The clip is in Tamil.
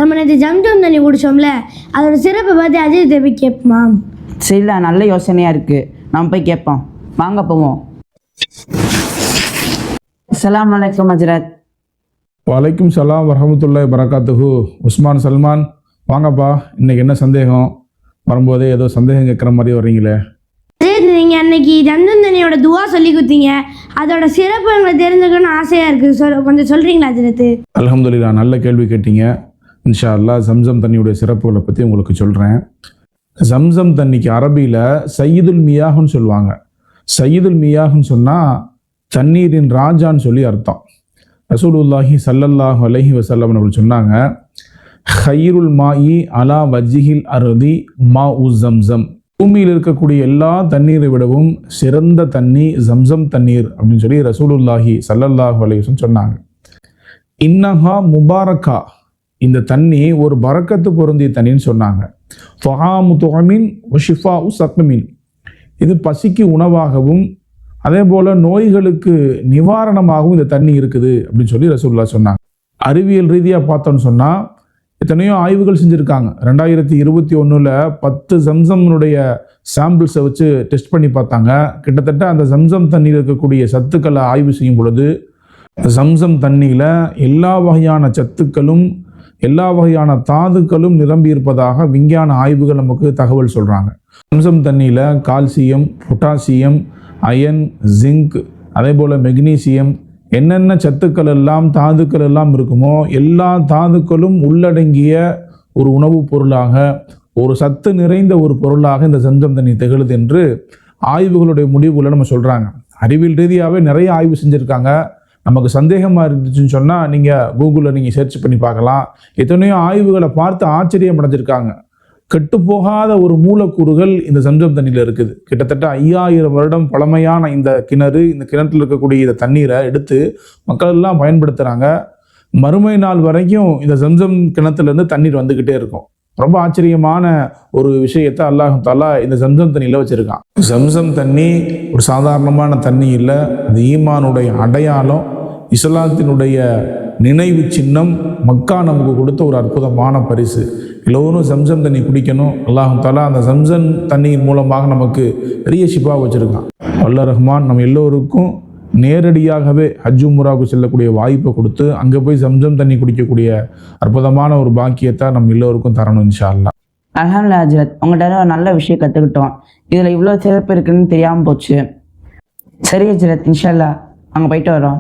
நம்ம நேற்று ஜம்ஜம் தண்ணி குடிச்சோம்ல, அதோட சிறப்பை பற்றி அஜய் தேவி கேட்போமா? சரிடா, நல்ல யோசனையாக இருக்குது. நம்ம போய் கேட்போம். வாங்க போவோம். அஸ்ஸலாமு அலைக்கும் ஹஜ்ரத். வலைக்கும் சலாம் வரஹமத்துல்லாஹி வரகாத்துஹு. உஸ்மான் சல்மான், வாங்கப்பா. இன்னைக்கு என்ன சந்தேகம்? வரும்போதே ஏதோ சந்தேகம் கேட்குற மாதிரி வர்றீங்களே. நீங்கள் அன்னைக்கு ஜம்ஜம் தண்ணியோட துவா சொல்லி கொடுத்தீங்க, அதோட சிறப்பு எங்களுக்கு தெரிஞ்சுக்கணும்னு ஆசையாக இருக்குது. கொஞ்சம் சொல்கிறீங்களா அஜரத்து? அல்ஹம்துலில்லாஹ், நல்ல கேள்வி கேட்டீங்க. இன்ஷா அல்லாஹ் ஜம்சம் தண்ணியுடைய சிறப்புகளை பற்றி உங்களுக்கு சொல்கிறேன். ஜம்சம் தண்ணிக்கு அரபியில் சையீதுல் மியாஹுன்னு சொல்லுவாங்க. சையீதுல் மியாஹுன்னு சொன்னால் தண்ணீரின் ராஜான்னு சொல்லி அர்த்தம். ரசூலுல்லாஹி ஸல்லல்லாஹு அலைஹி வஸல்லம் அவர்கள் சொன்னாங்க, ஹைருல் மாஇ அலா வஜ்ஹில் அர்தி மாஉ ஜம்சம். பூமியில் இருக்கக்கூடிய எல்லா தண்ணீரை விடவும் சிறந்த தண்ணி ஜம்சம் தண்ணீர் அப்படின்னு சொல்லி ரசூலுல்லாஹி ஸல்லல்லாஹு அலைஹி வஸல்லம் சொன்னாங்க. இன்னஹா முபாரக்கா, இந்த தண்ணி ஒரு பரக்கத்து பொருந்திய தண்ணின்னு சொன்னாங்க. ஃபஹாமு துஹமின் வஷிஃபாஉ சக்மின், இது பசிக்கு உணவாகவும் அதே போல் நோய்களுக்கு நிவாரணமாகவும் இந்த தண்ணி இருக்குது அப்படின்னு சொல்லி ரசூலுல்லாஹ் சொன்னாங்க. அறிவியல் ரீதியாக பார்த்தோன்னு சொன்னால் எத்தனையோ ஆய்வுகள் செஞ்சுருக்காங்க. 2021 10 ஜம்சம்னுடைய சாம்பிள்ஸை வச்சு டெஸ்ட் பண்ணி பார்த்தாங்க. கிட்டத்தட்ட அந்த ஜம்சம் தண்ணியில் இருக்கக்கூடிய சத்துக்களை ஆய்வு செய்யும் பொழுது ஜம்சம் தண்ணியில் எல்லா வகையான சத்துக்களும் எல்லா வகையான தாதுக்களும் நிரம்பி இருப்பதாக விஞ்ஞான ஆய்வுகள் நமக்கு தகவல் சொல்கிறாங்க. ஜம்சம் தண்ணியில் கால்சியம், பொட்டாசியம், அயன், ஜிங்க், அதே போல் மெக்னீசியம், என்னென்ன சத்துக்கள் எல்லாம் தாதுக்கள் எல்லாம் இருக்குமோ எல்லா தாதுக்களும் உள்ளடங்கிய ஒரு உணவுப் பொருளாக, ஒரு சத்து நிறைந்த ஒரு பொருளாக இந்த ஜம்சம் தண்ணி திகழுது என்று ஆய்வுகளுடைய முடிவுகளை நம்ம சொல்கிறாங்க. அறிவியல் ரீதியாகவே நிறைய ஆய்வு செஞ்சுருக்காங்க. நமக்கு சந்தேகமாக இருந்துச்சுன்னு சொன்னால் நீங்கள் கூகுளில் நீங்கள் சர்ச் பண்ணி பார்க்கலாம். எத்தனையோ ஆய்வுகளை பார்த்து ஆச்சரியம் அடைஞ்சிருக்காங்க. கெட்டுப்போகாத ஒரு மூலக்கூறுகள் இந்த ஜம்சம் தண்ணியில் இருக்குது. கிட்டத்தட்ட 5000 வருடம் பழமையான இந்த கிணறு, இந்த கிணற்றில் இருக்கக்கூடிய இந்த தண்ணீரை எடுத்து மக்கள் எல்லாம் பயன்படுத்துகிறாங்க. மறுமை நாள் வரைக்கும் இந்த ஜம்சம் கிணத்துலேருந்து தண்ணீர் வந்துக்கிட்டே இருக்கும். ரொம்ப ஆச்சரியமான ஒரு விஷயத்தை அல்லாஹ் தஆலா இந்த ஜம்சம் தண்ணியில் வச்சுருக்கான். ஜம்சம் தண்ணி ஒரு சாதாரணமான தண்ணி இல்லை, அது ஈமானுடைய அடையாளம், இஸ்லாத்தினுடைய நினைவு சின்னம், மக்கா நமக்கு கொடுத்த ஒரு அற்புதமான பரிசு. எல்லோரும் ஜம்சம் தண்ணி குடிக்கணும். அல்லாஹ் தஆலா அந்த ஜம்சம் தண்ணியின் மூலமாக நமக்கு பெரிய ஷிஃபா வச்சுருக்கான். வல்ல ரஹ்மான் நம்ம எல்லோருக்கும் நேரடியாகவே ஹஜ் உம்ராவுக்கு செல்லக்கூடிய வாய்ப்பை கொடுத்து அங்கே போய் ஜம்சம் தண்ணி குடிக்கக்கூடிய அற்புதமான ஒரு பாக்கியத்தை நம்ம எல்லோருக்கும் தரணும் இன்ஷா அல்லாஹ். அல்ஹம்துலில்லாஹ் ஹஜ்ரத், உங்கள்கிட்ட ஒரு நல்ல விஷயம் கற்றுக்கிட்டோம். இதில் இவ்வளோ சிறப்பு இருக்குன்னு தெரியாமல் போச்சு. சரி ஹஜ்ரத், இன்ஷா அல்லாஹ் அங்கே போயிட்டு வரோம்.